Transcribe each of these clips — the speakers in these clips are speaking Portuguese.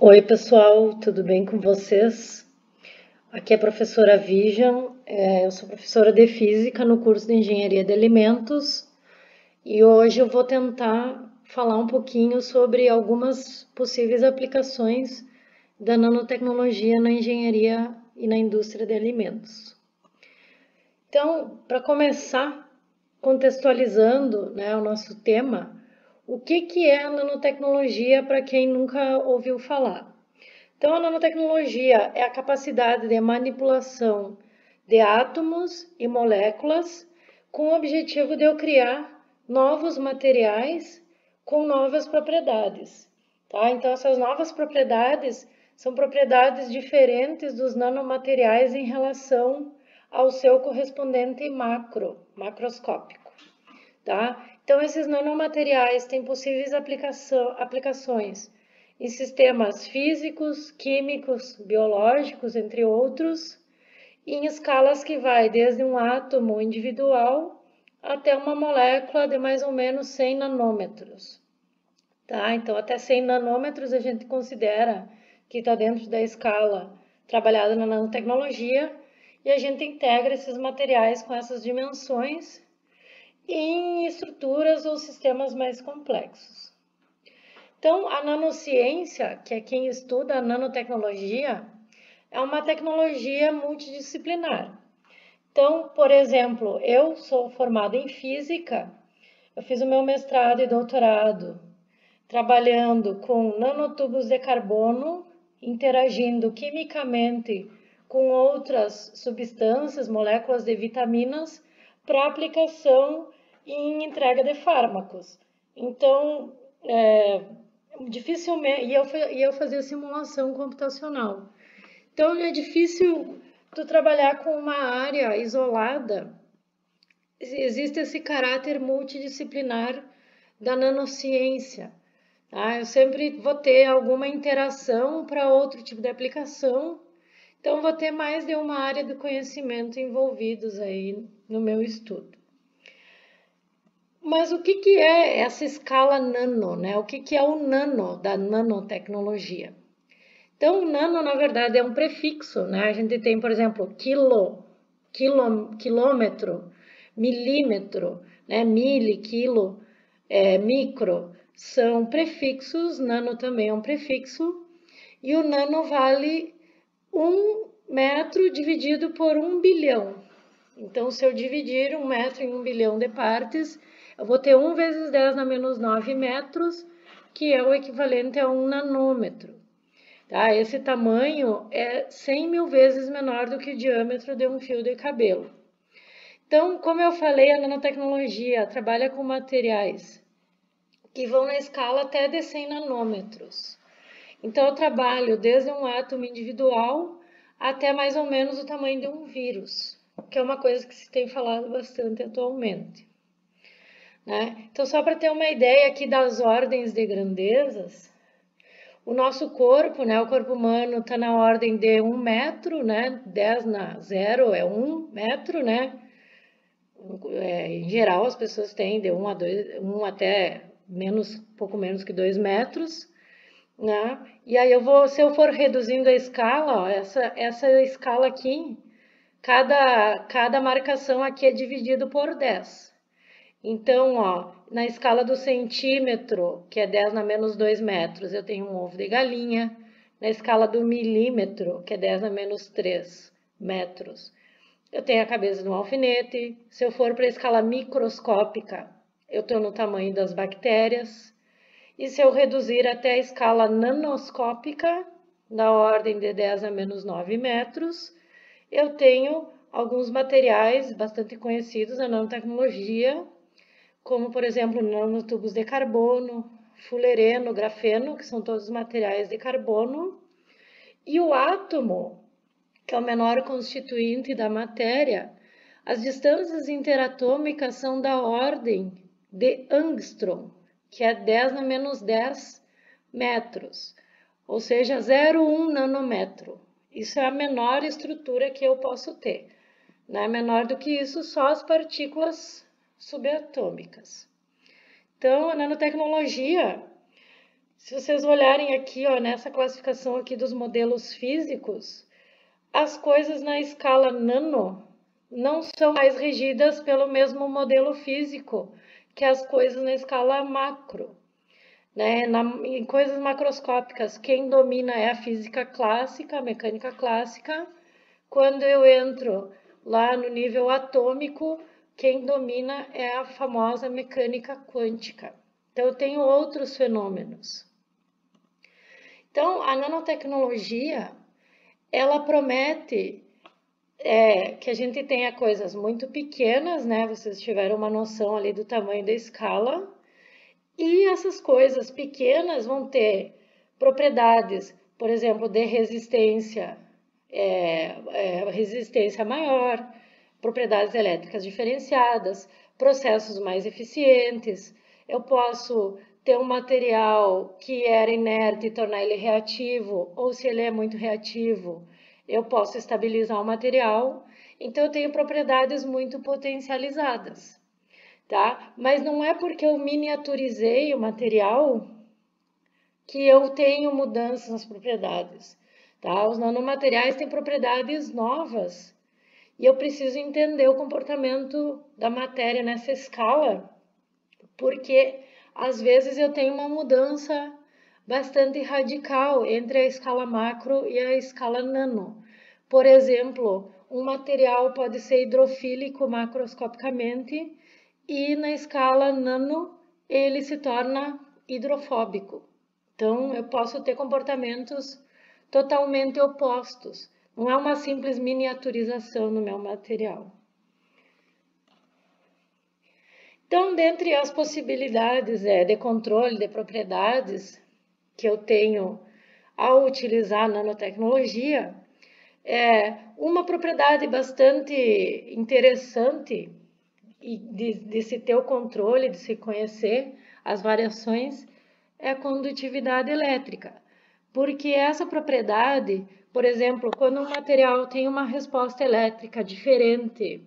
Oi, pessoal, tudo bem com vocês? Aqui é a professora Vivian, eu sou professora de Física no curso de Engenharia de Alimentos e hoje eu vou tentar falar um pouquinho sobre algumas possíveis aplicações da nanotecnologia na engenharia e na indústria de alimentos. Então, para começar, contextualizando, o nosso tema, o que é a nanotecnologia para quem nunca ouviu falar? Então, a nanotecnologia é a capacidade de manipulação de átomos e moléculas com o objetivo de eu criar novos materiais com novas propriedades. Tá? Então, essas novas propriedades são propriedades diferentes dos nanomateriais em relação ao seu correspondente macroscópico. Tá? Então, esses nanomateriais têm possíveis aplicações em sistemas físicos, químicos, biológicos, entre outros, em escalas que vai desde um átomo individual até uma molécula de mais ou menos 100 nanômetros. Tá? Então, até 100 nanômetros a gente considera que está dentro da escala trabalhada na nanotecnologia e a gente integra esses materiais com essas dimensões em estruturas ou sistemas mais complexos. Então, a nanociência, que é quem estuda a nanotecnologia, é uma tecnologia multidisciplinar. Então, por exemplo, eu sou formada em física, eu fiz o meu mestrado e doutorado trabalhando com nanotubos de carbono, interagindo quimicamente com outras substâncias, moléculas de vitaminas, para aplicação em entrega de fármacos. Então, dificilmente, e eu fazia simulação computacional. Então, é difícil tu trabalhar com uma área isolada. Existe esse caráter multidisciplinar da nanociência. Tá? Eu sempre vou ter alguma interação para outro tipo de aplicação. Então, vou ter mais de uma área do conhecimento envolvidos aí no meu estudo. Mas o que é essa escala nano, né? O que é o nano da nanotecnologia? Então, o nano, na verdade, é um prefixo, né? A gente tem, por exemplo, quilômetro, milímetro, né? Mili, quilo, micro, são prefixos, nano também é um prefixo, e o nano vale 1 metro dividido por 1 bilhão. Então, se eu dividir 1 metro em 1 bilhão de partes, eu vou ter 1 vezes 10 na menos 9 metros, que é o equivalente a 1 nanômetro. Tá? Esse tamanho é 100 mil vezes menor do que o diâmetro de um fio de cabelo. Então, como eu falei, a nanotecnologia trabalha com materiais que vão na escala até de 100 nanômetros. Então, eu trabalho desde um átomo individual até mais ou menos o tamanho de um vírus, que é uma coisa que se tem falado bastante atualmente. Né? Então, só para ter uma ideia aqui das ordens de grandezas, o nosso corpo, né, o corpo humano está na ordem de 1 metro, né, 10 na 0 é 1 metro, né? Em geral, as pessoas têm de 1 a 2, 1 até pouco menos que 2 metros, né? E aí se eu for reduzindo a escala, ó, essa escala aqui, cada marcação aqui é dividido por 10. Então, ó, na escala do centímetro, que é 10 na menos 2 metros, eu tenho um ovo de galinha. Na escala do milímetro, que é 10 na menos 3 metros, eu tenho a cabeça de um alfinete. Se eu for para a escala microscópica, eu estou no tamanho das bactérias. E se eu reduzir até a escala nanoscópica, na ordem de 10 a menos 9 metros, eu tenho alguns materiais bastante conhecidos na nanotecnologia, como, por exemplo, nanotubos de carbono, fulereno, grafeno, que são todos materiais de carbono, e o átomo, que é o menor constituinte da matéria. As distâncias interatômicas são da ordem de angstrom, que é 10 na menos 10 metros, ou seja, 0,1 nanômetro. Isso é a menor estrutura que eu posso ter. Né? Menor do que isso, só as partículas subatômicas. Então, a nanotecnologia Se vocês olharem aqui, ó, nessa classificação aqui dos modelos físicos, as coisas na escala nano não são mais regidas pelo mesmo modelo físico que as coisas na escala macro. Né? Em coisas macroscópicas, quem domina é a física clássica, a mecânica clássica. Quando eu entro lá no nível atômico, quem domina é a famosa mecânica quântica. Então, eu tenho outros fenômenos. Então, a nanotecnologia, ela promete que a gente tenha coisas muito pequenas, né? Vocês tiveram uma noção ali do tamanho da escala. E essas coisas pequenas vão ter propriedades, por exemplo, de resistência, resistência maior, propriedades elétricas diferenciadas, processos mais eficientes. Eu posso ter um material que era inerte e tornar ele reativo, ou se ele é muito reativo, eu posso estabilizar o material. Então, eu tenho propriedades muito potencializadas. Tá? Mas não é porque eu miniaturizei o material que eu tenho mudanças nas propriedades. Tá? Os nanomateriais têm propriedades novas e eu preciso entender o comportamento da matéria nessa escala, porque às vezes eu tenho uma mudança bastante radical entre a escala macro e a escala nano. Por exemplo, um material pode ser hidrofílico macroscopicamente e na escala nano ele se torna hidrofóbico. Então, eu posso ter comportamentos totalmente opostos. Não é uma simples miniaturização no meu material. Então, dentre as possibilidades de controle de propriedades que eu tenho ao utilizar a nanotecnologia, uma propriedade bastante interessante e de se ter o controle, de se conhecer as variações, é a condutividade elétrica. Porque essa propriedade, por exemplo, quando um material tem uma resposta elétrica diferente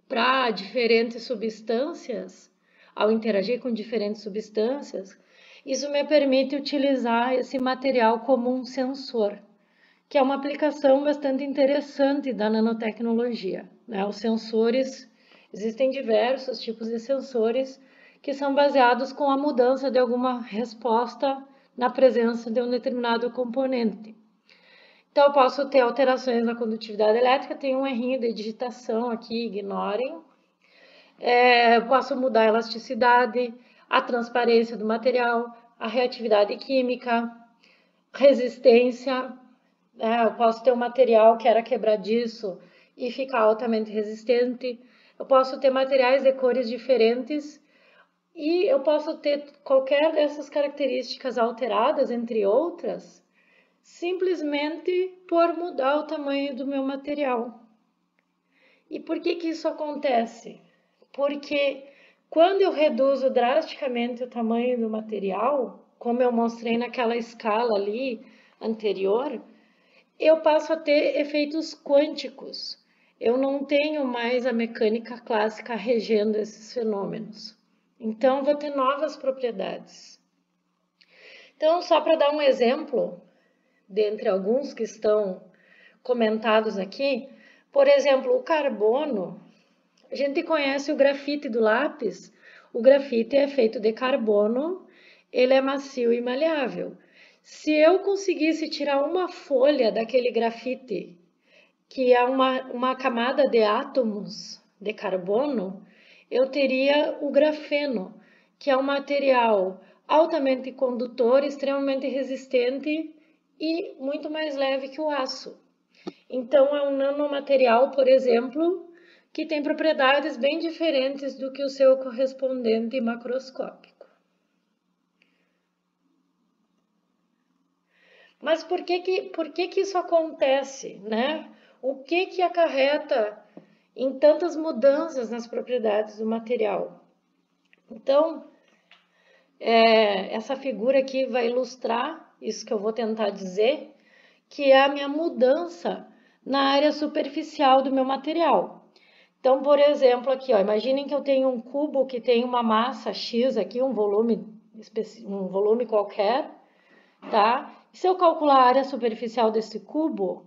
para diferentes substâncias, ao interagir com diferentes substâncias, isso me permite utilizar esse material como um sensor, que é uma aplicação bastante interessante da nanotecnologia, né? Os sensores, existem diversos tipos de sensores que são baseados com a mudança de alguma resposta na presença de um determinado componente. Então, eu posso ter alterações na condutividade elétrica, tem um errinho de digitação aqui, ignorem. Posso mudar a elasticidade, a transparência do material, a reatividade química, resistência. Eu posso ter um material que era quebradiço e ficar altamente resistente. Eu posso ter materiais de cores diferentes e eu posso ter qualquer dessas características alteradas, entre outras, simplesmente por mudar o tamanho do meu material. E por que isso acontece? Porque quando eu reduzo drasticamente o tamanho do material, como eu mostrei naquela escala ali anterior, eu passo a ter efeitos quânticos. Eu não tenho mais a mecânica clássica regendo esses fenômenos. Então, vou ter novas propriedades. Então, só para dar um exemplo, dentre alguns que estão comentados aqui, por exemplo, o carbono, a gente conhece o grafite do lápis. O grafite é feito de carbono, ele é macio e maleável. Se eu conseguisse tirar uma folha daquele grafite, que é uma camada de átomos de carbono, eu teria o grafeno, que é um material altamente condutor, extremamente resistente e muito mais leve que o aço. Então, é um nanomaterial, por exemplo, que tem propriedades bem diferentes do que o seu correspondente macroscópico. Mas por que isso acontece, né? O que acarreta em tantas mudanças nas propriedades do material? Então, essa figura aqui vai ilustrar isso que eu vou tentar dizer, que é a minha mudança na área superficial do meu material. Então, por exemplo, aqui, ó, imaginem que eu tenho um cubo que tem uma massa X aqui, um volume um volume qualquer, tá? Se eu calcular a área superficial desse cubo,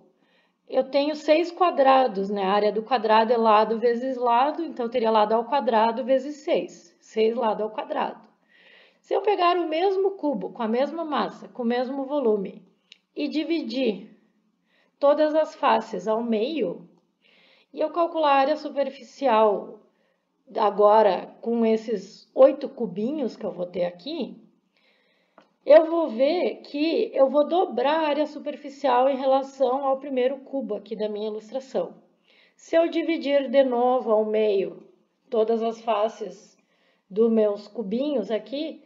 eu tenho 6 quadrados, né? A área do quadrado é lado vezes lado, então eu teria lado ao quadrado vezes 6. 6 lado ao quadrado. Se eu pegar o mesmo cubo, com a mesma massa, com o mesmo volume, e dividir todas as faces ao meio, e eu calcular a área superficial agora com esses 8 cubinhos que eu vou ter aqui, eu vou ver que eu vou dobrar a área superficial em relação ao primeiro cubo aqui da minha ilustração. Se eu dividir de novo ao meio todas as faces dos meus cubinhos aqui,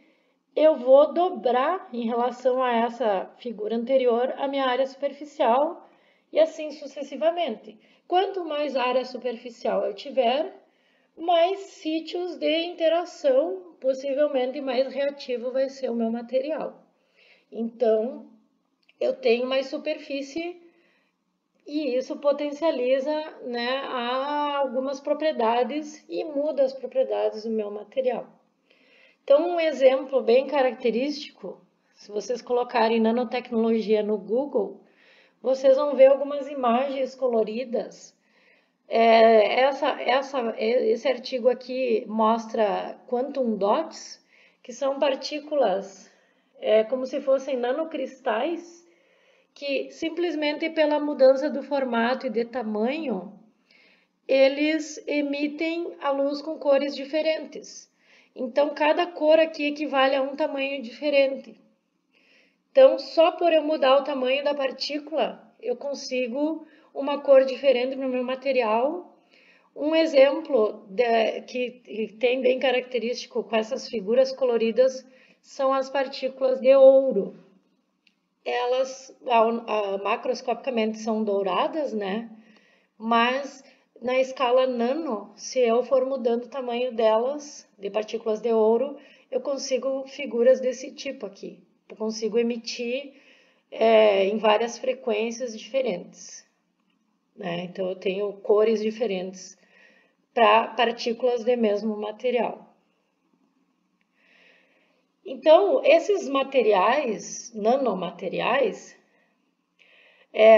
eu vou dobrar em relação a essa figura anterior a minha área superficial e assim sucessivamente. Quanto mais área superficial eu tiver, mais sítios de interação, possivelmente mais reativo vai ser o meu material. Então, eu tenho mais superfície e isso potencializa, né, algumas propriedades e muda as propriedades do meu material. Então, um exemplo bem característico, se vocês colocarem nanotecnologia no Google, vocês vão ver algumas imagens coloridas. Esse artigo aqui mostra quantum dots, que são partículas como se fossem nanocristais, que simplesmente pela mudança do formato e de tamanho, eles emitem a luz com cores diferentes. Então, cada cor aqui equivale a um tamanho diferente. Então, só por eu mudar o tamanho da partícula, eu consigo uma cor diferente no meu material. Um exemplo que tem bem característico com essas figuras coloridas são as partículas de ouro. Elas macroscopicamente são douradas, né? Mas na escala nano, se eu for mudando o tamanho delas, de partículas de ouro, eu consigo figuras desse tipo aqui. Eu consigo emitir em várias frequências diferentes, né? Então, eu tenho cores diferentes para partículas de mesmo material. Então, esses materiais, nanomateriais,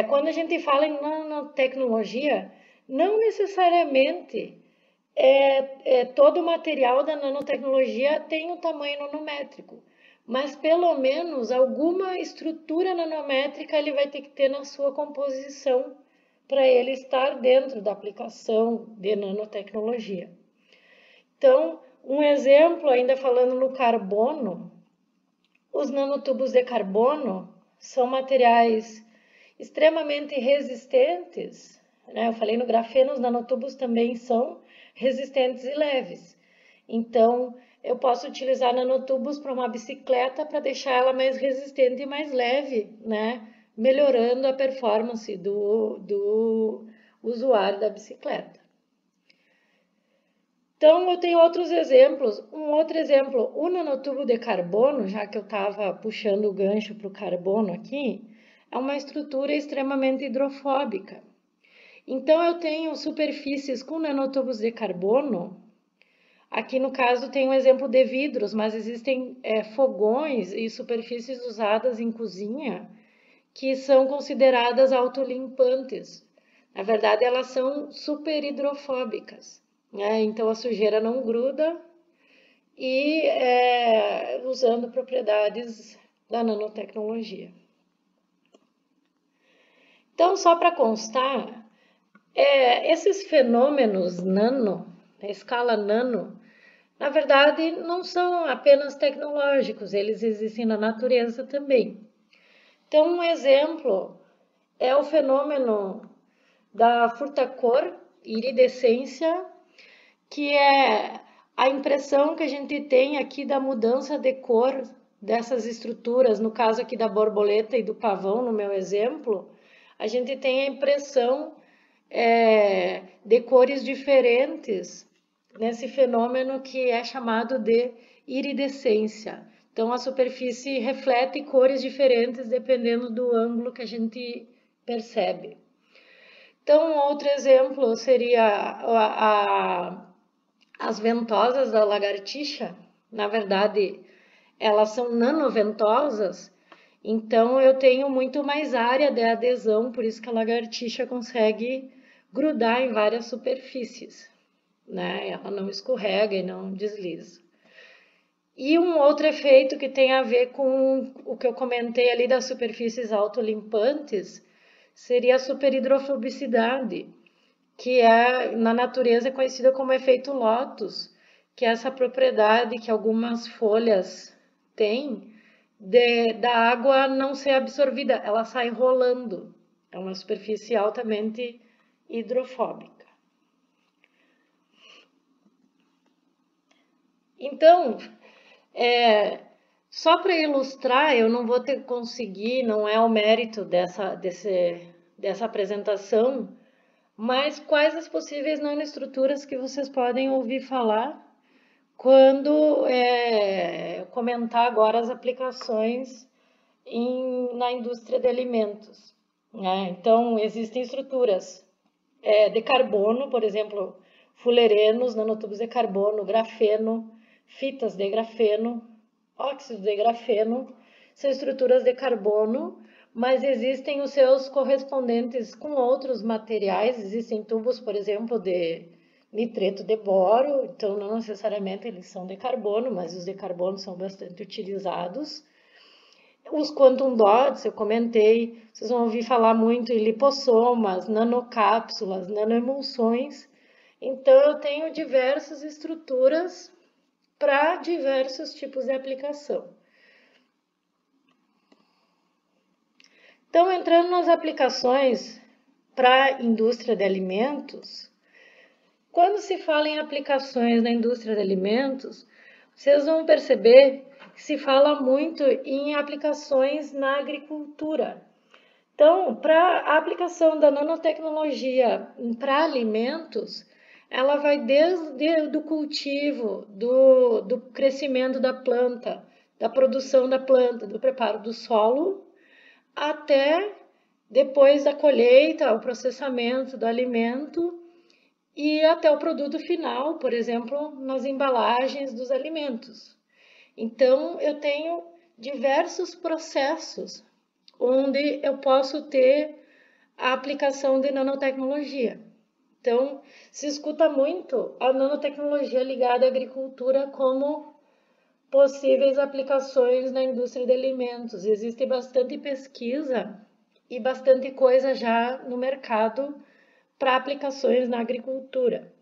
quando a gente fala em nanotecnologia, não necessariamente todo o material da nanotecnologia tem um tamanho nanométrico, mas pelo menos alguma estrutura nanométrica ele vai ter que ter na sua composição para ele estar dentro da aplicação de nanotecnologia. Então, um exemplo, ainda falando no carbono, os nanotubos de carbono são materiais extremamente resistentes, né? Eu falei no grafeno, os nanotubos também são resistentes e leves. Então, eu posso utilizar nanotubos para uma bicicleta para deixar ela mais resistente e mais leve, né? Melhorando a performance do usuário da bicicleta. Então, eu tenho outros exemplos. Um outro exemplo, o nanotubo de carbono, já que eu estava puxando o gancho para o carbono aqui, é uma estrutura extremamente hidrofóbica. Então, eu tenho superfícies com nanotubos de carbono. Aqui, no caso, tem um exemplo de vidros, mas existem fogões e superfícies usadas em cozinha que são consideradas autolimpantes. Na verdade, elas são super hidrofóbicas, né? Então, a sujeira não gruda e usando propriedades da nanotecnologia. Então, só para constar, esses fenômenos nano, na escala nano, na verdade, não são apenas tecnológicos, eles existem na natureza também. Então, um exemplo é o fenômeno da furtacor, iridescência, que é a impressão que a gente tem aqui da mudança de cor dessas estruturas, no caso aqui da borboleta e do pavão, no meu exemplo, a gente tem a impressão de cores diferentes nesse fenômeno que é chamado de iridescência. Então, a superfície reflete cores diferentes dependendo do ângulo que a gente percebe. Então, um outro exemplo seria as ventosas da lagartixa. Na verdade, elas são nanoventosas, então eu tenho muito mais área de adesão, por isso que a lagartixa consegue grudar em várias superfícies, né? Ela não escorrega e não desliza. E um outro efeito que tem a ver com o que eu comentei ali das superfícies autolimpantes seria a superhidrofobicidade, que na natureza é conhecida como efeito Lotus, que é essa propriedade que algumas folhas têm da água não ser absorvida, ela sai rolando. É uma superfície altamente hidrofóbica. Então, só para ilustrar, eu não vou conseguir, não é o mérito dessa apresentação, mas quais as possíveis nanoestruturas que vocês podem ouvir falar quando comentar agora as aplicações na indústria de alimentos, né? Então, existem estruturas de carbono, por exemplo, fulerenos, nanotubos de carbono, grafeno, fitas de grafeno, óxido de grafeno, são estruturas de carbono, mas existem os seus correspondentes com outros materiais, existem tubos, por exemplo, de nitreto de boro, então não necessariamente eles são de carbono, mas os de carbono são bastante utilizados. Os quantum dots, eu comentei, vocês vão ouvir falar muito em lipossomas, nanocápsulas, nanoemulsões. Então, eu tenho diversas estruturas para diversos tipos de aplicação. Então, entrando nas aplicações para a indústria de alimentos, quando se fala em aplicações na indústria de alimentos, vocês vão perceber que se fala muito em aplicações na agricultura. Então, para a aplicação da nanotecnologia para alimentos, ela vai desde o cultivo, do crescimento da planta, da produção da planta, do preparo do solo, até depois da colheita, o processamento do alimento e até o produto final, por exemplo, nas embalagens dos alimentos. Então, eu tenho diversos processos onde eu posso ter a aplicação de nanotecnologia. Então, se escuta muito a nanotecnologia ligada à agricultura como possíveis aplicações na indústria de alimentos. Existe bastante pesquisa e bastante coisa já no mercado para aplicações na agricultura.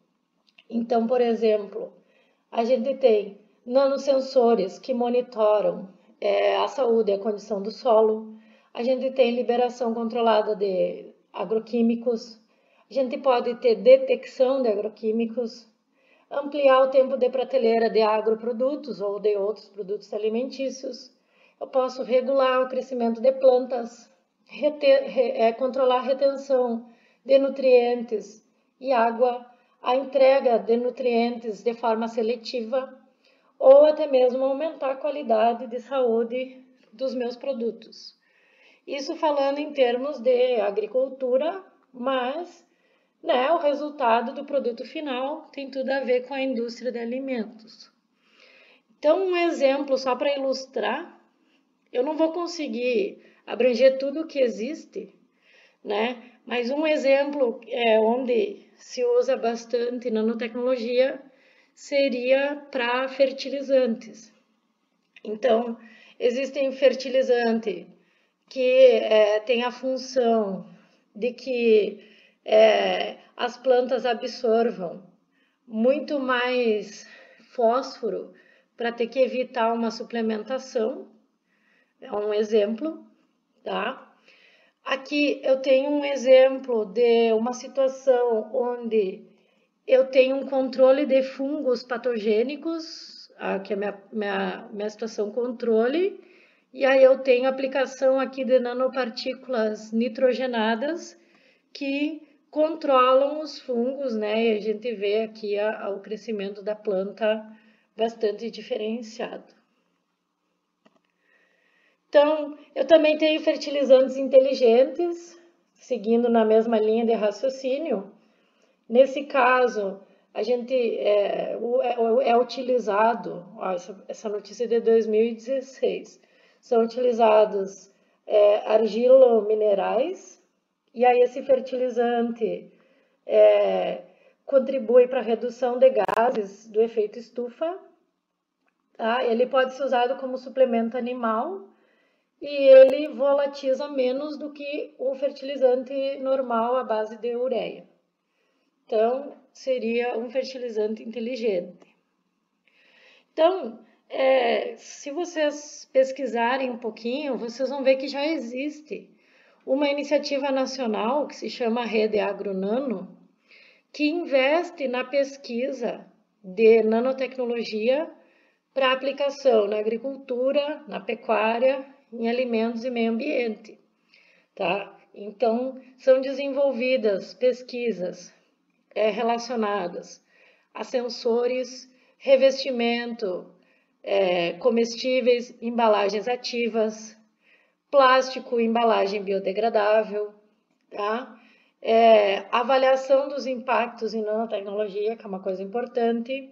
Então, por exemplo, a gente tem nanosensores que monitoram a saúde e a condição do solo. A gente tem liberação controlada de agroquímicos. A gente pode ter detecção de agroquímicos, ampliar o tempo de prateleira de agroprodutos ou de outros produtos alimentícios. Eu posso regular o crescimento de plantas, controlar a retenção de nutrientes e água, a entrega de nutrientes de forma seletiva ou até mesmo aumentar a qualidade de saúde dos meus produtos. Isso falando em termos de agricultura, mas o resultado do produto final tem tudo a ver com a indústria de alimentos. Então, um exemplo só para ilustrar, eu não vou conseguir abranger tudo o que existe, mas um exemplo onde se usa bastante nanotecnologia seria para fertilizantes. Então, existem fertilizantes que têm a função de que as plantas absorvam muito mais fósforo para ter que evitar uma suplementação. É um exemplo, tá? Aqui eu tenho um exemplo de uma situação onde eu tenho um controle de fungos patogênicos, aqui é minha situação controle, e aí eu tenho aplicação aqui de nanopartículas nitrogenadas que controlam os fungos, E a gente vê aqui o crescimento da planta bastante diferenciado. Então, eu também tenho fertilizantes inteligentes, seguindo na mesma linha de raciocínio. Nesse caso, a gente é utilizado, ó, essa notícia é de 2016, são utilizados argilominerais, e aí esse fertilizante contribui para a redução de gases do efeito estufa, tá? Ele pode ser usado como suplemento animal e ele volatiza menos do que o fertilizante normal à base de ureia. Então, seria um fertilizante inteligente. Então, se vocês pesquisarem um pouquinho, vocês vão ver que já existe uma iniciativa nacional que se chama Rede AgroNano, que investe na pesquisa de nanotecnologia para aplicação na agricultura, na pecuária, em alimentos e meio ambiente, tá? Então, são desenvolvidas pesquisas relacionadas a sensores, revestimento, comestíveis, embalagens ativas, plástico, embalagem biodegradável, tá? Avaliação dos impactos em nanotecnologia, que é uma coisa importante,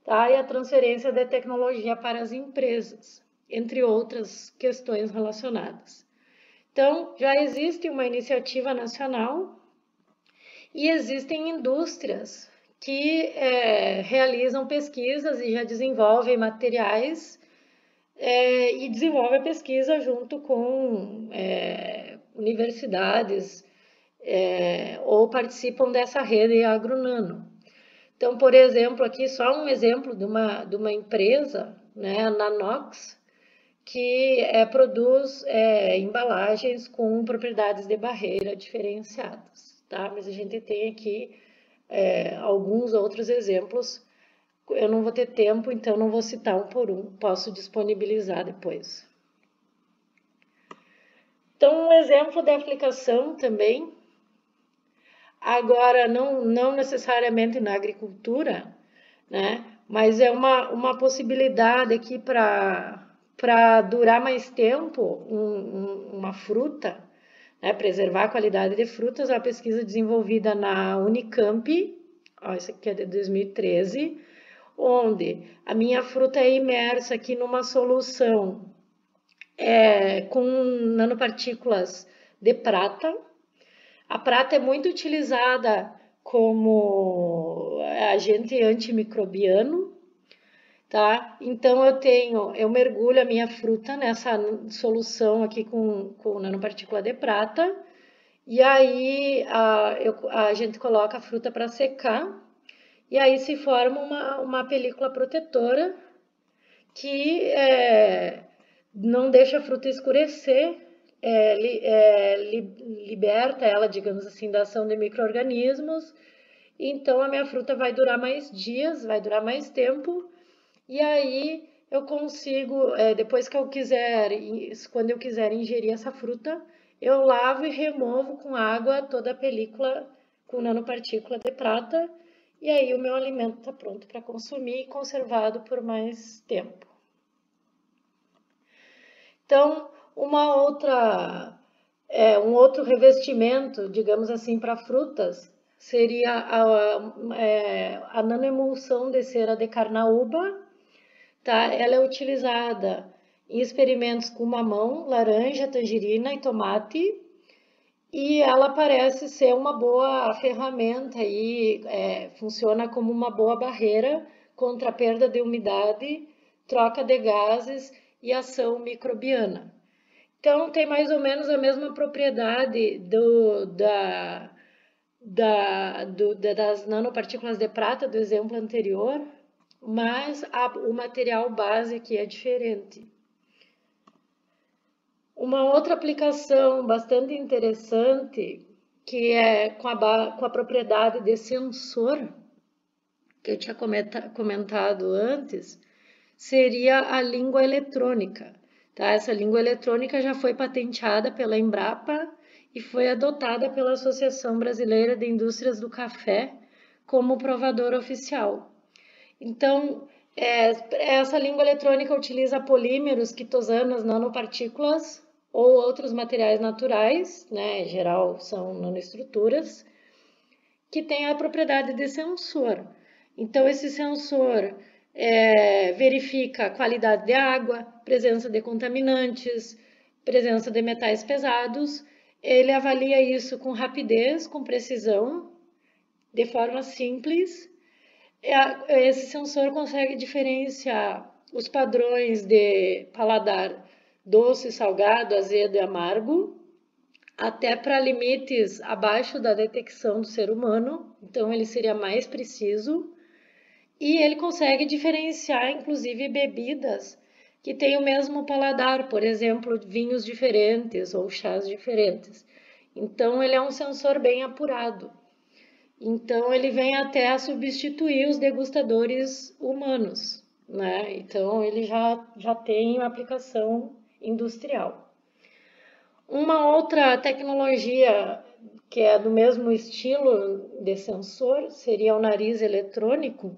tá? E a transferência de tecnologia para as empresas, entre outras questões relacionadas. Então, já existe uma iniciativa nacional e existem indústrias que realizam pesquisas e já desenvolvem materiais e desenvolvem a pesquisa junto com universidades ou participam dessa rede AgroNano. Então, por exemplo, aqui só um exemplo de uma empresa, né, a Nanox, que produz embalagens com propriedades de barreira diferenciadas, tá? Mas a gente tem aqui alguns outros exemplos. Eu não vou ter tempo, então não vou citar um por um, posso disponibilizar depois. Então, um exemplo de aplicação também, agora não necessariamente na agricultura, né? Mas é uma possibilidade aqui para durar mais tempo uma fruta, né? Preservar a qualidade de frutas, é uma pesquisa desenvolvida na Unicamp, ó, isso aqui é de 2013, onde a minha fruta é imersa aqui numa solução com nanopartículas de prata. A prata é muito utilizada como agente antimicrobiano, tá? Então eu mergulho a minha fruta nessa solução aqui com nanopartícula de prata, e aí a gente coloca a fruta para secar, e aí se forma uma película protetora que não deixa a fruta escurecer, liberta ela, digamos assim, da ação de micro-organismos. Então a minha fruta vai durar mais dias, vai durar mais tempo, e aí eu consigo, depois que eu quiser, quando eu quiser ingerir essa fruta, eu lavo e removo com água toda a película com nanopartícula de prata, e aí o meu alimento está pronto para consumir e conservado por mais tempo. Então, um outro revestimento, digamos assim, para frutas, seria a nanoemulsão de cera de carnaúba, tá? Ela é utilizada em experimentos com mamão, laranja, tangerina e tomate, e ela parece ser uma boa ferramenta e funciona como uma boa barreira contra a perda de umidade, troca de gases e ação microbiana. Então, tem mais ou menos a mesma propriedade das nanopartículas de prata do exemplo anterior, mas o material base aqui é diferente. Uma outra aplicação bastante interessante, que é com a propriedade de sensor, que eu tinha comentado antes, seria a língua eletrônica. Tá? Essa língua eletrônica já foi patenteada pela Embrapa e foi adotada pela Associação Brasileira de Indústrias do Café como provador oficial. Então, essa língua eletrônica utiliza polímeros, quitosanas, nanopartículas ou outros materiais naturais, né? Em geral são nanoestruturas, que têm a propriedade de sensor. Então, esse sensor verifica a qualidade de água, presença de contaminantes, presença de metais pesados. Ele avalia isso com rapidez, com precisão, de forma simples. Esse sensor consegue diferenciar os padrões de paladar doce, salgado, azedo e amargo, até para limites abaixo da detecção do ser humano. Então, ele seria mais preciso. E ele consegue diferenciar, inclusive, bebidas que têm o mesmo paladar, por exemplo, vinhos diferentes ou chás diferentes. Então, ele é um sensor bem apurado. Então, ele vem até a substituir os degustadores humanos, né? Então, ele já tem uma aplicação industrial. Uma outra tecnologia que é do mesmo estilo de sensor seria o nariz eletrônico.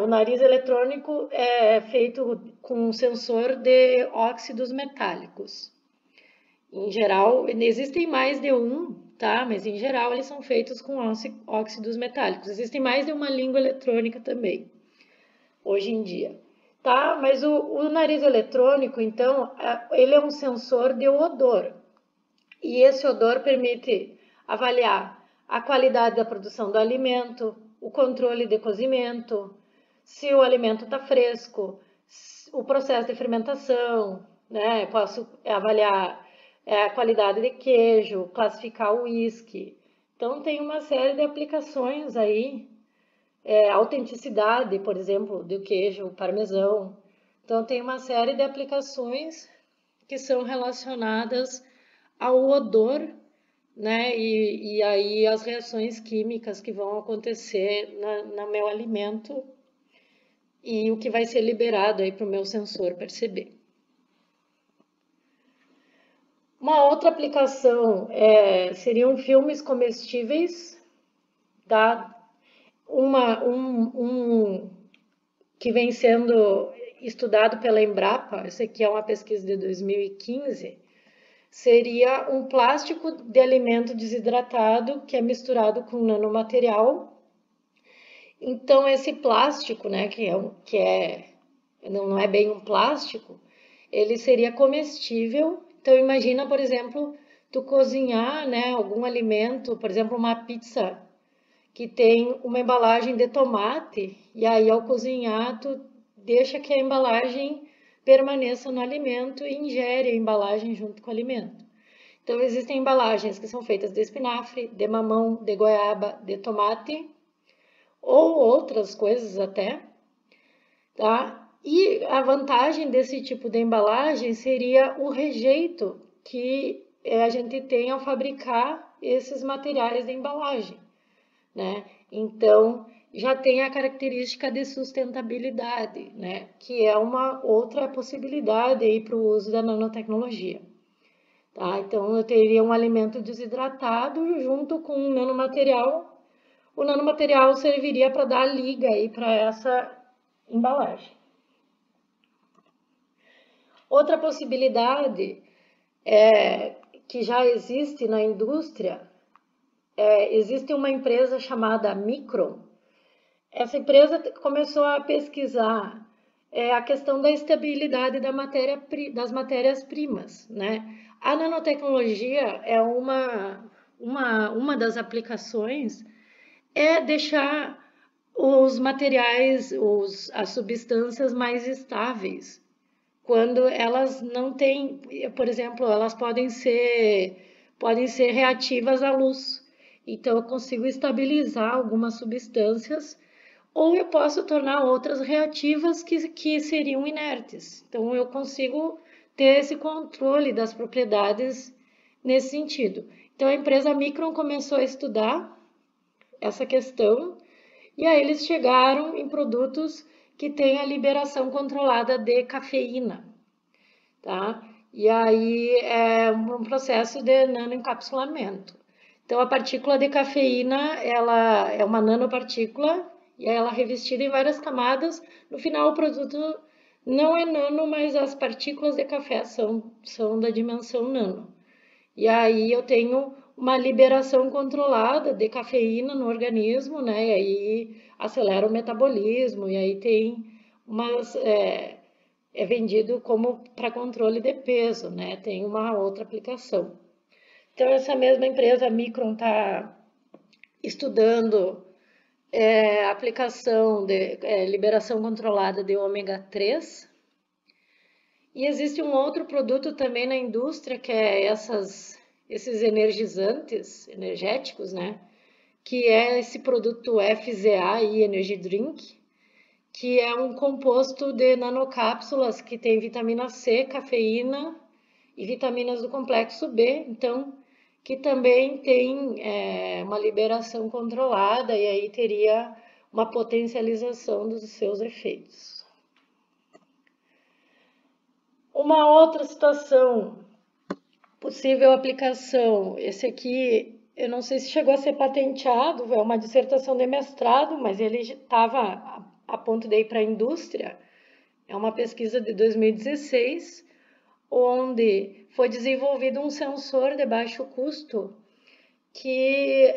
O nariz eletrônico é feito com um sensor de óxidos metálicos. Em geral, existem mais de um, tá? Mas em geral eles são feitos com óxidos metálicos. Existem mais de uma língua eletrônica também, hoje em dia. Tá? Mas o nariz eletrônico, então, ele é um sensor de odor. E esse odor permite avaliar a qualidade da produção do alimento, o controle de cozimento, se o alimento está fresco, o processo de fermentação, né? Posso avaliar a qualidade de queijo, classificar o uísque. Então, tem uma série de aplicações aí, autenticidade, por exemplo, do queijo parmesão. Então, tem uma série de aplicações que são relacionadas ao odor, né? E aí as reações químicas que vão acontecer no meu alimento e o que vai ser liberado aí para o meu sensor perceber. Uma outra aplicação seriam filmes comestíveis, tá? Que vem sendo estudado pela Embrapa, essa aqui é uma pesquisa de 2015, seria um plástico de alimento desidratado que é misturado com nanomaterial. Então, esse plástico, né, não é bem um plástico, ele seria comestível. Então, imagina, por exemplo, tu cozinhar, né, algum alimento, por exemplo, uma pizza que tem uma embalagem de tomate, e aí ao cozinhar tu deixa que a embalagem permaneça no alimento e ingere a embalagem junto com o alimento. Então, existem embalagens que são feitas de espinafre, de mamão, de goiaba, de tomate, ou outras coisas até, tá? E a vantagem desse tipo de embalagem seria o rejeito que a gente tem ao fabricar esses materiais de embalagem, né? Então, já tem a característica de sustentabilidade, né? Que é uma outra possibilidade aí para o uso da nanotecnologia. Tá? Então, eu teria um alimento desidratado junto com um nanomaterial. O nanomaterial serviria para dar liga aí para essa embalagem. Outra possibilidade que já existe na indústria, existe uma empresa chamada Micron. Essa empresa começou a pesquisar a questão da estabilidade das matérias-primas, né? A nanotecnologia é uma das aplicações, deixar os materiais, as substâncias mais estáveis. Quando elas não têm, por exemplo, elas podem ser reativas à luz. Então, eu consigo estabilizar algumas substâncias ou eu posso tornar outras reativas que seriam inertes. Então, eu consigo ter esse controle das propriedades nesse sentido. Então, a empresa Micron começou a estudar essa questão e aí eles chegaram em produtos que têm a liberação controlada de cafeína, tá? E aí é um processo de nanoencapsulamento. Então, a partícula de cafeína, ela é uma nanopartícula e ela é revestida em várias camadas. No final, o produto não é nano, mas as partículas de café são da dimensão nano. E aí eu tenho uma liberação controlada de cafeína no organismo, né? E aí acelera o metabolismo, e aí tem umas. É vendido como para controle de peso, né? Tem uma outra aplicação. Então, essa mesma empresa, a Micron, está estudando a aplicação de liberação controlada de ômega 3. E existe um outro produto também na indústria, que é esses energizantes, energéticos, né? Que é esse produto FZA e Energy Drink, que é um composto de nanocápsulas que tem vitamina C, cafeína e vitaminas do complexo B, então, que também tem uma liberação controlada e aí teria uma potencialização dos seus efeitos. Uma outra situação, possível aplicação, esse aqui, eu não sei se chegou a ser patenteado, é uma dissertação de mestrado, mas ele estava a ponto de ir para a indústria. É uma pesquisa de 2016, onde foi desenvolvido um sensor de baixo custo que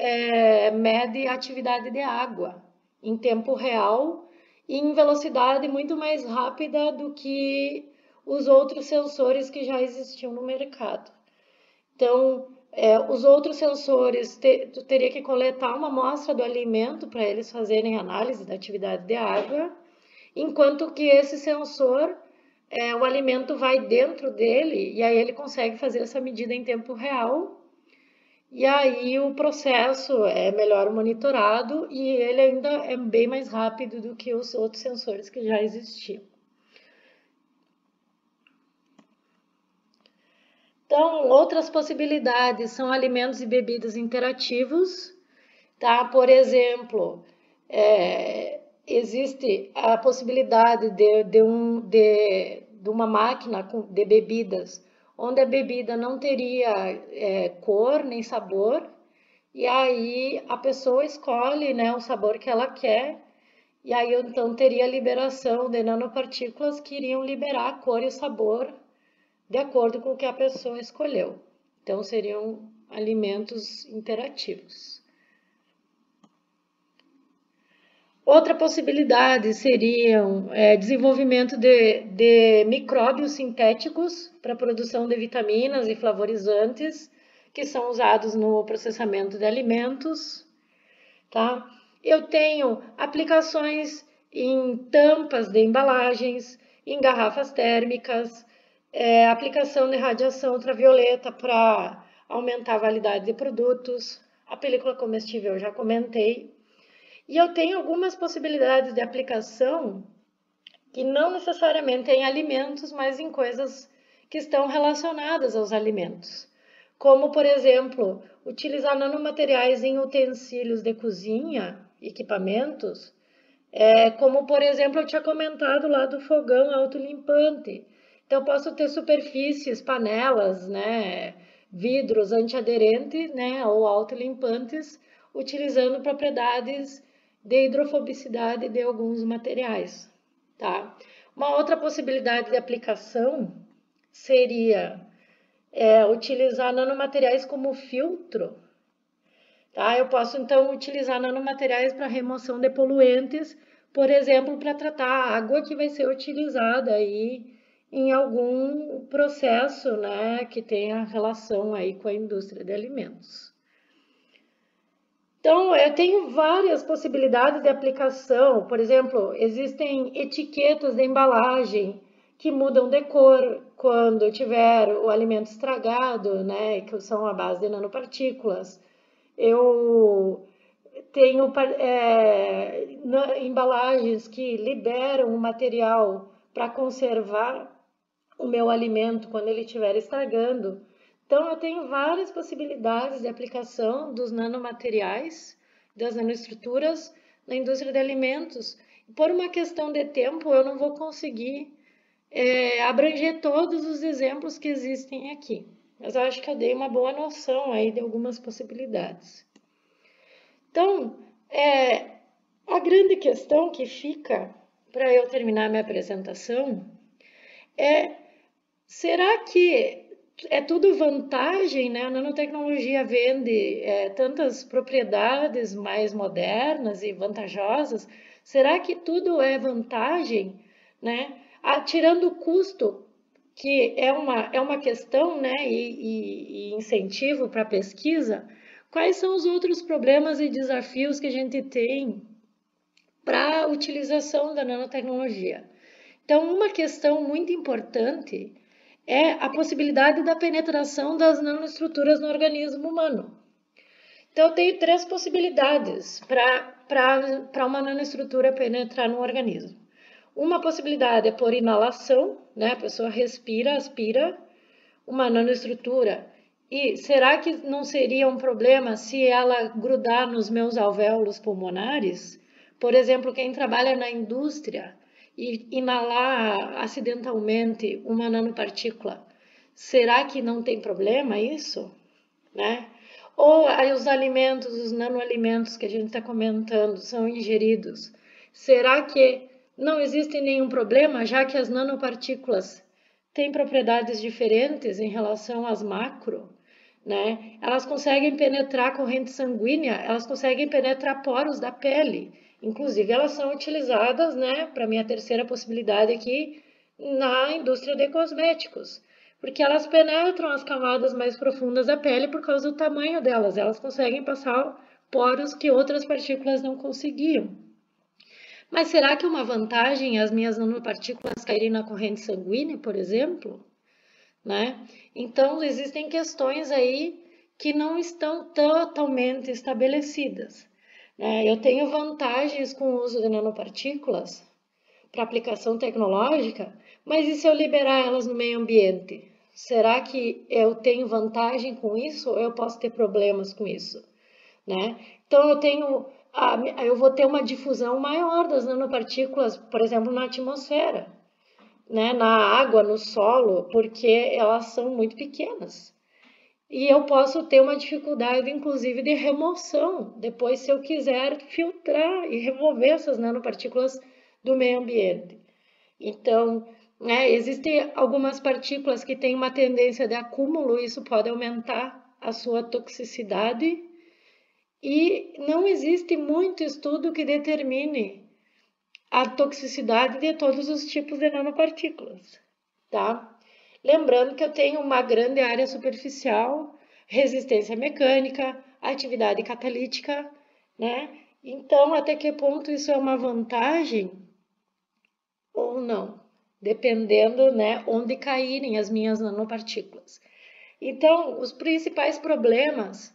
mede a atividade de água em tempo real e em velocidade muito mais rápida do que os outros sensores que já existiam no mercado. Então, os outros sensores, tu teria que coletar uma amostra do alimento para eles fazerem análise da atividade de água, enquanto que esse sensor, o alimento vai dentro dele e aí ele consegue fazer essa medida em tempo real. E aí o processo é melhor monitorado e ele ainda é bem mais rápido do que os outros sensores que já existiam. Então, outras possibilidades são alimentos e bebidas interativos, tá? Por exemplo, existe a possibilidade de uma máquina de bebidas, onde a bebida não teria cor nem sabor, e aí a pessoa escolhe, né, o sabor que ela quer, e aí então teria liberação de nanopartículas que iriam liberar a cor e o sabor de acordo com o que a pessoa escolheu. Então, seriam alimentos interativos. Outra possibilidade seriam desenvolvimento de micróbios sintéticos para a produção de vitaminas e flavorizantes, que são usados no processamento de alimentos. Tá? Eu tenho aplicações em tampas de embalagens, em garrafas térmicas, aplicação de radiação ultravioleta para aumentar a validade de produtos, a película comestível eu já comentei. E eu tenho algumas possibilidades de aplicação que não necessariamente em alimentos, mas em coisas que estão relacionadas aos alimentos. Como, por exemplo, utilizar nanomateriais em utensílios de cozinha, equipamentos, como, por exemplo, eu tinha comentado lá do fogão autolimpante. Então, eu posso ter superfícies, panelas, né, vidros antiaderentes, né, ou autolimpantes, utilizando propriedades de hidrofobicidade de alguns materiais, tá? Uma outra possibilidade de aplicação seria utilizar nanomateriais como filtro, tá? Eu posso, então, utilizar nanomateriais para remoção de poluentes, por exemplo, para tratar a água que vai ser utilizada aí em algum processo, né, que tenha relação aí com a indústria de alimentos. Então, eu tenho várias possibilidades de aplicação. Por exemplo, existem etiquetas de embalagem que mudam de cor quando tiver o alimento estragado, né, que são a base de nanopartículas. Eu tenho embalagens que liberam o material para conservar o meu alimento quando ele estiver estragando. Então, eu tenho várias possibilidades de aplicação dos nanomateriais, das nanoestruturas na indústria de alimentos. Por uma questão de tempo, eu não vou conseguir abranger todos os exemplos que existem aqui. Mas eu acho que eu dei uma boa noção aí de algumas possibilidades. Então, a grande questão que fica para eu terminar minha apresentação será que é tudo vantagem, né? A nanotecnologia vende tantas propriedades mais modernas e vantajosas. Será que tudo é vantagem, né? Tirando o custo, que é uma questão, né? E incentivo para a pesquisa, quais são os outros problemas e desafios que a gente tem para a utilização da nanotecnologia? Então, uma questão muito importante é a possibilidade da penetração das nanoestruturas no organismo humano. Então, eu tenho três possibilidades para uma nanoestrutura penetrar no organismo. Uma possibilidade é por inalação, né? A pessoa respira, aspira uma nanoestrutura. E será que não seria um problema se ela grudar nos meus alvéolos pulmonares? Por exemplo, quem trabalha na indústria e inalar acidentalmente uma nanopartícula, será que não tem problema isso? Né? Ou aí os alimentos, os nanoalimentos que a gente está comentando são ingeridos. Será que não existe nenhum problema, já que as nanopartículas têm propriedades diferentes em relação às macro, né? Elas conseguem penetrar a corrente sanguínea, elas conseguem penetrar poros da pele. Inclusive, elas são utilizadas, né, para minha terceira possibilidade aqui, na indústria de cosméticos, porque elas penetram as camadas mais profundas da pele por causa do tamanho delas. Elas conseguem passar poros que outras partículas não conseguiam. Mas será que é uma vantagem as minhas nanopartículas caírem na corrente sanguínea, por exemplo? Né? Então, existem questões aí que não estão totalmente estabelecidas. Né? Eu tenho vantagens com o uso de nanopartículas para aplicação tecnológica, mas e se eu liberar elas no meio ambiente? Será que eu tenho vantagem com isso ou eu posso ter problemas com isso? Né? Então, eu vou ter uma difusão maior das nanopartículas, por exemplo, na atmosfera, né? Na água, no solo, porque elas são muito pequenas. E eu posso ter uma dificuldade, inclusive, de remoção, depois, se eu quiser filtrar e remover essas nanopartículas do meio ambiente. Então, né, existem algumas partículas que têm uma tendência de acúmulo, isso pode aumentar a sua toxicidade, e não existe muito estudo que determine a toxicidade de todos os tipos de nanopartículas, tá? Lembrando que eu tenho uma grande área superficial, resistência mecânica, atividade catalítica, né? Então, até que ponto isso é uma vantagem ou não, dependendo, né, onde caírem as minhas nanopartículas. Então, os principais problemas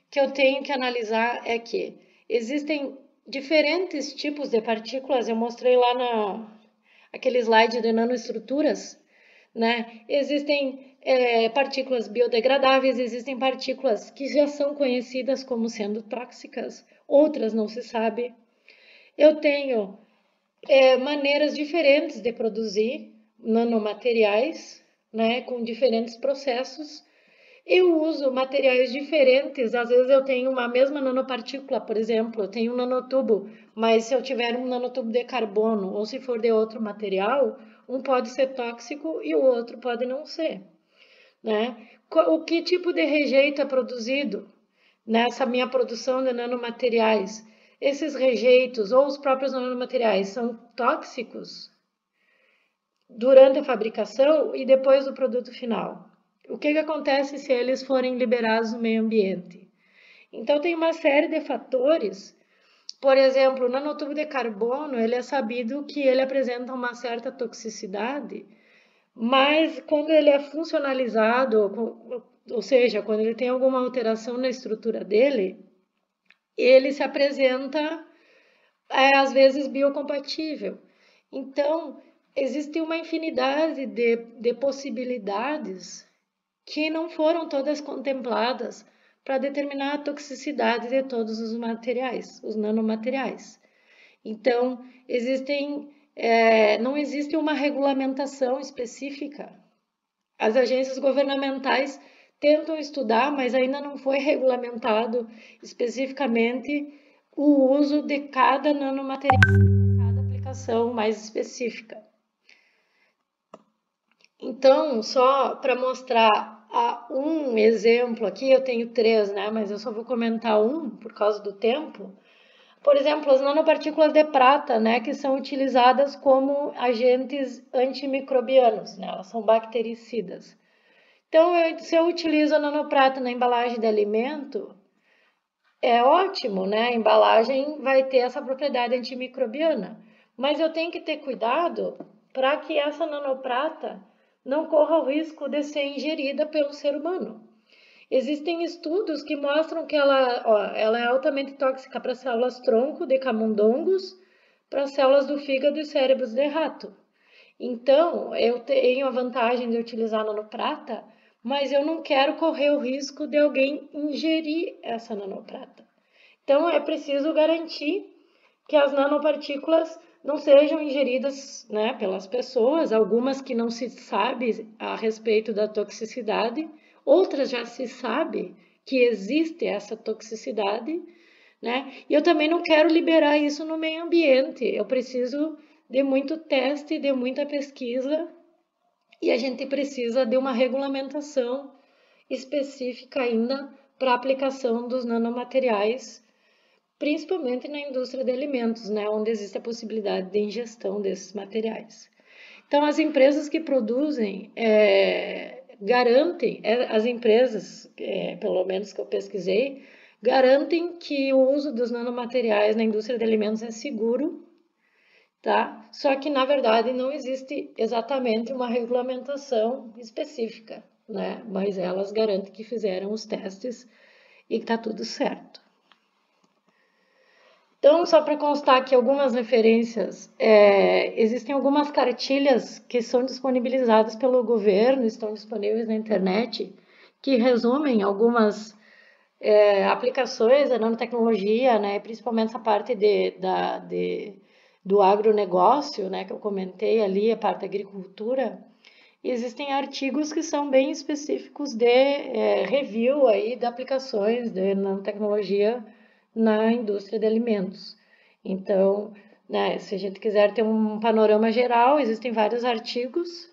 que eu tenho que analisar é que existem diferentes tipos de partículas. Eu mostrei lá aquele slide de nanoestruturas, né? Existem partículas biodegradáveis, existem partículas que já são conhecidas como sendo tóxicas, outras não se sabe. Eu tenho maneiras diferentes de produzir nanomateriais, né, com diferentes processos. Eu uso materiais diferentes, às vezes eu tenho uma mesma nanopartícula, por exemplo, eu tenho um nanotubo, mas se eu tiver um nanotubo de carbono ou se for de outro material, um pode ser tóxico e o outro pode não ser, né? O que tipo de rejeito é produzido nessa minha produção de nanomateriais? Esses rejeitos ou os próprios nanomateriais são tóxicos durante a fabricação e depois do produto final? O que acontece se eles forem liberados no meio ambiente? Então, tem uma série de fatores. Por exemplo, o nanotubo de carbono, ele é sabido que ele apresenta uma certa toxicidade, mas quando ele é funcionalizado, ou seja, quando ele tem alguma alteração na estrutura dele, ele se apresenta, às vezes, biocompatível. Então, existe uma infinidade de possibilidades que não foram todas contempladas para determinar a toxicidade de todos os materiais, os nanomateriais. Então, não existe uma regulamentação específica. As agências governamentais tentam estudar, mas ainda não foi regulamentado especificamente o uso de cada nanomaterial, cada aplicação mais específica. Então, só para mostrar um exemplo aqui, eu tenho 3, né? Mas eu só vou comentar um por causa do tempo. Por exemplo, as nanopartículas de prata, né, que são utilizadas como agentes antimicrobianos, né? Elas são bactericidas. Então, se eu utilizo a nanoprata na embalagem de alimento, é ótimo, né? A embalagem vai ter essa propriedade antimicrobiana. Mas eu tenho que ter cuidado para que essa nanoprata não corra o risco de ser ingerida pelo ser humano. Existem estudos que mostram que ela é altamente tóxica para células tronco de camundongos, para células do fígado e cérebros de rato. Então, eu tenho a vantagem de utilizar a nanoprata, mas eu não quero correr o risco de alguém ingerir essa nanoprata. Então, é preciso garantir que as nanopartículas não sejam ingeridas, né, pelas pessoas, algumas que não se sabe a respeito da toxicidade, outras já se sabe que existe essa toxicidade, né? E eu também não quero liberar isso no meio ambiente. Eu preciso de muito teste, de muita pesquisa, e a gente precisa de uma regulamentação específica ainda para a aplicação dos nanomateriais, principalmente na indústria de alimentos, né, onde existe a possibilidade de ingestão desses materiais. Então, as empresas que produzem garantem, as empresas, pelo menos que eu pesquisei, garantem que o uso dos nanomateriais na indústria de alimentos é seguro, tá? Só que, na verdade, não existe exatamente uma regulamentação específica, né? Mas elas garantem que fizeram os testes e que está tudo certo. Então, só para constar aqui algumas referências, existem algumas cartilhas que são disponibilizadas pelo governo, estão disponíveis na internet, que resumem algumas aplicações da nanotecnologia, né, principalmente essa parte do agronegócio, né, que eu comentei ali, a parte da agricultura. E existem artigos que são bem específicos de review aí de aplicações de nanotecnologia na indústria de alimentos. Então, né, se a gente quiser ter um panorama geral, existem vários artigos.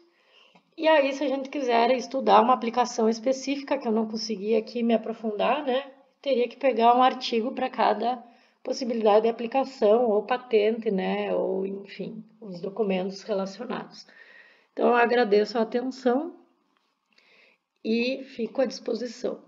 E aí, se a gente quiser estudar uma aplicação específica, que eu não consegui aqui me aprofundar, né, teria que pegar um artigo para cada possibilidade de aplicação, ou patente, né, ou enfim, os documentos relacionados. Então, eu agradeço a atenção e fico à disposição.